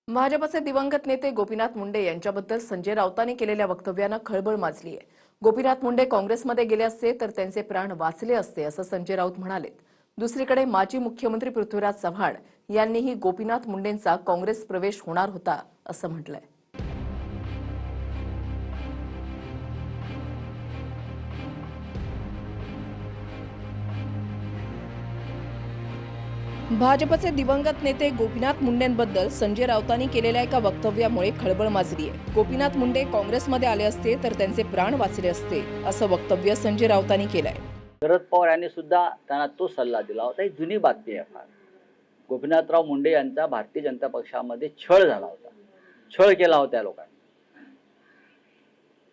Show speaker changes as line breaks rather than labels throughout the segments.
भाजपचे दिवंगत नेते गोपीनाथ मुंडे यांच्याबद्दल संजय राऊतांनी केलेल्या वक्तव्यानं खळबळ माजली आहे. गोपीनाथ मुंडे काँग्रेसमध्ये गेले असते तर त्यांचे प्राण वाचले असते असं संजय राऊत म्हणाले. दुसरीकडे माजी मुख्यमंत्री पृथ्वीराज चव्हाण यांनीही गोपीनाथ मुंडेंचा काँग्रेस प्रवेश होणार होता असं म्हटलंय. भाजपचे दिवंगत नेते गोपीनाथ मुंडेंबद्दल संजय राऊतांनी केलेल्या एका वक्तव्यामुळे खळबळ माजली आहे. गोपीनाथ मुंडे काँग्रेसमध्ये आले असते तर त्यांचे प्राण वाचले असते असं वक्तव्य संजय राऊतांनी केलंय.
शरद पवार यांनी सुद्धा त्यांना तो सल्ला दिला होता. ही जुनी बातमी आहे. फार गोपीनाथराव मुंडे यांचा भारतीय जनता पक्षामध्ये छळ झाला होता. छळ केला होता लोकांनी.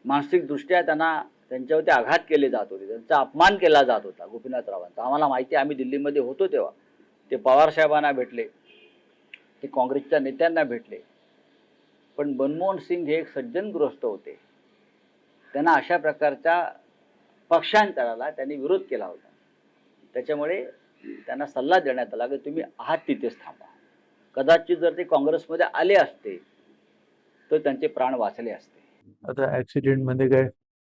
मानसिकदृष्ट्या त्यांच्यावरती आघात केले जात होते. त्यांचा अपमान केला जात होता गोपीनाथरावांचा. आम्हाला माहिती, आम्ही दिल्लीमध्ये होतो तेव्हा ते पवार साहेबांना भेटले, ते काँग्रेसच्या नेत्यांना भेटले. पण मनमोहन सिंग हे एक सज्जनग्रस्त होते. त्यांना अशा प्रकारच्या पक्षांतराला त्यांनी विरोध केला होता. त्याच्यामुळे त्यांना सल्ला देण्यात आला की तुम्ही आहात तिथेच थांबा. कदाचित जर ते काँग्रेसमध्ये आले असते तर त्यांचे प्राण वाचले असते.
आता ऍक्सिडेंटमध्ये काय,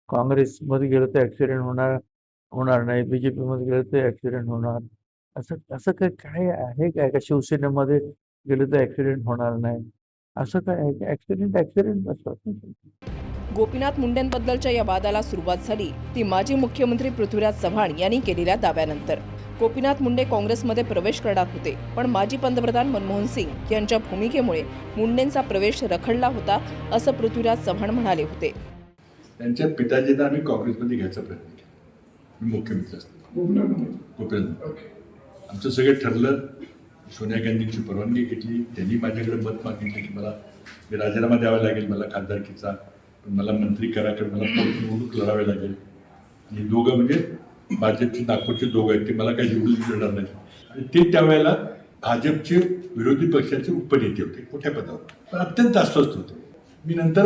काँग्रेसमध्ये गेलं तर ऍक्सिडेंट होणार नाही, बीजेपी मध्ये गेलं तर ऍक्सिडेंट होणार, असं काय आहे काय? का शिवसेनेमध्ये गेलं तर ऍक्सिडेंट होणार नाही, असं काय आहे? ऍक्सिडेंट असतात.
गोपीनाथ मुंडेंबद्दलच्या या वादाला सुरुवात झाली ती माजी मुख्यमंत्री पृथ्वीराज चव्हाण यांनी केलेल्या दाव्यानंतर. गोपीनाथ मुंडे काँग्रेसमध्ये प्रवेश करणार होते, पण माजी पंतप्रधान मनमोहन सिंग यांच्या भूमिकेमुळे मुंडेंचा प्रवेश रखडला होता असं पृथ्वीराज चव्हाण म्हणाले होते.
त्यांच्या पिताजींना आम्ही काँग्रेसमध्ये घ्यायचा प्रयत्न केला. मी मुख्यमंत्री असताना आमचं सगळं ठरलं. सोनिया गांधींची परवानगी घेतली. त्यांनी माझ्याकडे मत मागितलं की मला राजीनामा द्यावा लागेल मला खासदारकीचा, पण मला मंत्री करा, कारण मला निवडणूक लढावी लागेल. आणि दोघं म्हणजे भाजपचे नागपूरचे दोघं आहेत, ते मला काही निवडून देणार नाही. आणि ते त्यावेळेला भाजपचे विरोधी पक्षाचे उपनेते होते, मोठ्या पदावर, पण अत्यंत अस्वस्थ होते. मी नंतर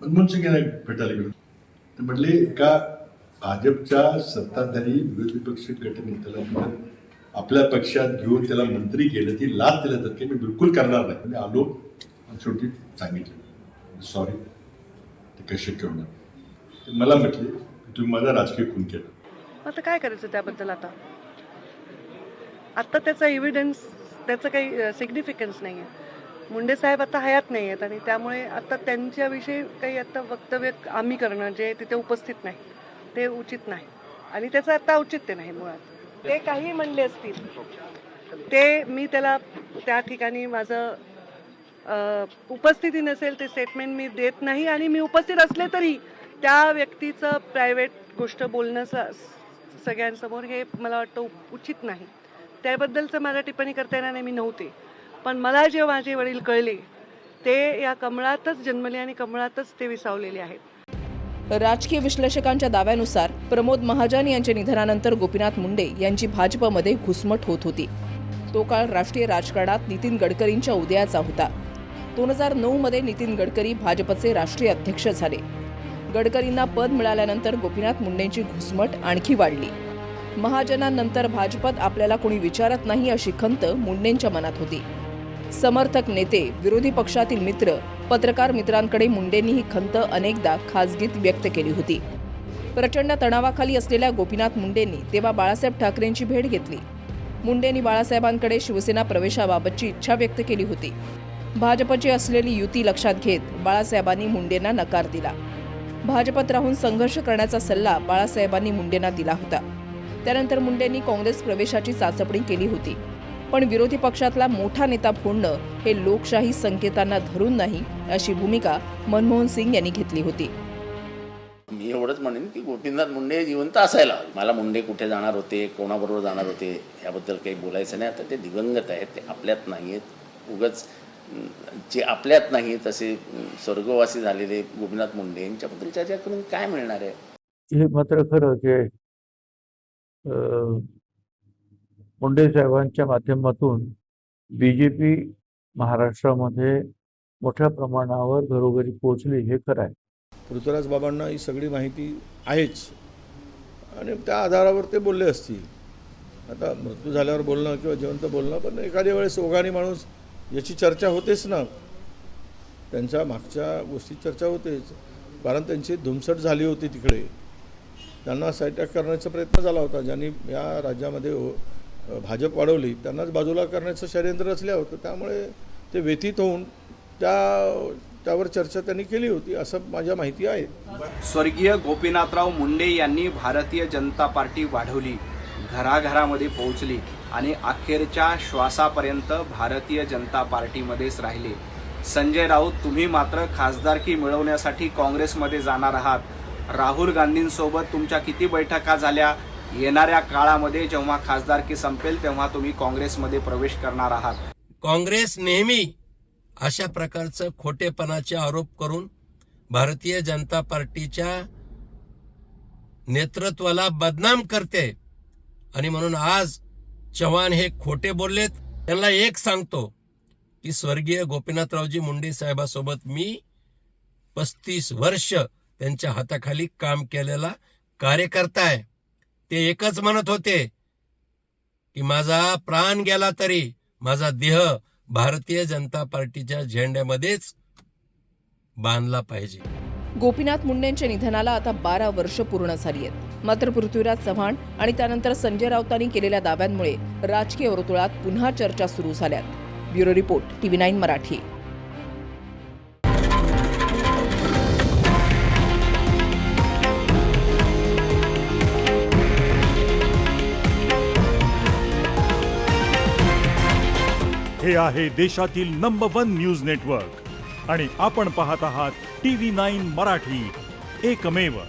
मनमोहन सिंग यांना भेटायला गेलो. ते म्हटले का भाजपच्या सत्ताधारी विरोधी पक्ष गटनेत्याला आपल्या पक्षात घेऊन त्याला मंत्री केलं, ती लाच दिल्या जाते, मी बिलकुल करणार नाही. म्हणजे आलो आणि शेवटी सांगितलं सॉरी, ते काही शक्य होणार. ते मला म्हटले तुम्ही माझा राजकीय खून केला.
आता काय करायचं त्याबद्दल? आता त्याचा एव्हिडन्स, त्याचं काही सिग्निफिकन्स नाही आहे. मुंडे साहेब आता हयात नाही आहेत आणि त्यामुळे आता त्यांच्याविषयी काही आता वक्तव्य आम्ही करणं जे तिथे उपस्थित नाही ते उचित नाही आणि त्याचं आता औचित्य नाही. मुळात ते काही म्हणले असतील ते मी त्याला त्या ठिकाणी माझं उपस्थिती नसेल ते स्टेटमेंट मी देत नाही. आणि मी उपस्थित असले तरी त्या व्यक्तीचं प्रायव्हेट गोष्ट बोलणं सगळ्यांसमोर हे मला वाटतं उचित नाही. त्याबद्दलचं मला टिप्पणी करता येणार नाही, मी नव्हते. पण मला जे माझे वडील कळले ते या कमळातच जन्मले आणि कमळातच ते विसावलेले आहेत.
राजकीय विश्लेषकांच्या दाव्यानुसार प्रमोद महाजन यांच्या निधनानंतर गोपीनाथ मुंडे यांची भाजपमध्ये घुसमट होत होती. तो काळ राष्ट्रीय राजकारणात नितीन गडकरींच्या उदयाचा होता. 2009 मध्ये नितीन गडकरी भाजपचे राष्ट्रीय अध्यक्ष झाले. गडकरींना पद मिळाल्यानंतर गोपीनाथ मुंडेंची घुसमट आणखी वाढली. महाजनांनंतर भाजपत आपल्याला कोणी विचारत नाही अशी खंत मुंडेंच्या मनात होती. समर्थक नेते, विरोधी पक्षातील मित्र, पत्रकार मित्रांकडे मुंडेंनी ही खंत अनेकदा खासगीत व्यक्त केली होती. प्रचंड तणावाखाली असलेल्या गोपीनाथ मुंडेंनी तेव्हा बाळासाहेब ठाकरेंची भेट घेतली. मुंडेंनी बाळासाहेबांकडे शिवसेना प्रवेशाबाबतची इच्छा व्यक्त केली होती. भाजपची असलेली युती लक्षात घेत बाळासाहेबांनी मुंडेंना नकार दिला. भाजपत राहून संघर्ष करण्याचा सल्ला बाळासाहेबांनी मुंडेंना दिला होता. त्यानंतर मुंडेंनी काँग्रेस प्रवेशाची चाचपणी केली होती. पण विरोधी पक्षातला मोठा नेता फोडणं हे लोकशाही संकेतांना धरून नाही अशी भूमिका मनमोहन सिंग यांनी घेतली होती.
मी एवढंच म्हणेन की गोपीनाथ मुंडे जिवंत असायला. मला मुंडे कुठे जाणार होते, कोणाबरोबर जाणार होते याबद्दल काही बोलायचं नाही. आता ते दिवंगत आहेत, ते आपल्यात नाही आहेत. उगाच जे आपल्यात नाही तसे स्वर्गवासी झालेले गोपीनाथ मुंडे यांच्याबद्दल चर्चा करून काय मिळणार आहे?
हे मात्र खरं की मुंडे साहेबांच्या माध्यमातून बीजेपी महाराष्ट्रामध्ये मोठ्या प्रमाणावर घरोघरी पोहोचली, हे खरं आहे.
पृथ्वीराज बाबांना ही सगळी माहिती आहेच आणि त्या आधारावर ते बोलले असतील. आता मृत्यू झाल्यावर बोलणं किंवा जिवंत बोलणं, पण एखाद्या वेळेस ओघाने माणूस याची चर्चा होतेच ना, त्यांच्या मागच्या गोष्टी चर्चा होतेच, कारण त्यांची धुमसट झाली होती तिकडे. त्यांना साईटॅक करण्याचा प्रयत्न झाला होता. ज्यांनी या राज्यामध्ये भाजप वाढवली त्यांनाच बाजूला करण्याचं षडयंत्र रचलं होतं. त्यामुळे ते व्यथित होऊन त्यावर चर्चा त्यांनी केली होती असं माझ्या माहिती आहे.
स्वर्गीय गोपीनाथराव मुंडे यांनी भारतीय जनता पार्टी वाढवली, घराघरामध्ये पोहोचली आणि अखेरच्या श्वासापर्यंत भारतीय जनता पार्टीमध्येच राहिले. संजय राऊत, तुम्ही मात्र खासदारकी मिळवण्यासाठी काँग्रेसमध्ये जाणार आहात. राहुल गांधींसोबत तुमच्या किती बैठका झाल्या? येणाऱ्या काळामध्ये जेव्हा खासदारकी संपेल तेव्हा तुम्ही काँग्रेसमध्ये प्रवेश करणार आहात.
काँग्रेस नेहमी अशा प्रकारचं खोटेपणाचे आरोप करून भारतीय जनता पार्टीच्या नेतृत्वाला बदनाम करते आणि म्हणून आज चव्हाण हे खोटे बोललेत. त्यांना एक सांगतो की स्वर्गीय गोपीनाथरावजी मुंडे साहेबासोबत मी 35 वर्ष त्यांच्या हाताखाली काम केलेला कार्यकर्ता आहे. ते एकच म्हणत होते की माझा प्राण गेला तरी माझा देह भारतीय जनता पार्टीच्या झेंड्यामध्येच बांधला पाहिजे.
गोपीनाथ मुंडेंच्या निधनाला आता 12 वर्ष पूर्ण झाली आहेत. मात्र पृथ्वीराज चव्हाण आणि त्यानंतर संजय राऊतांनी केलेल्या दाव्यांमुळे राजकीय वर्तुळात पुन्हा चर्चा सुरू झाल्यात. Bureau report, TV9 Marathi.
हे आहे देशातील नंबर 1 न्यूज नेटवर्क आणि आपण पाहत आहात TV9 मराठी, एकमेव.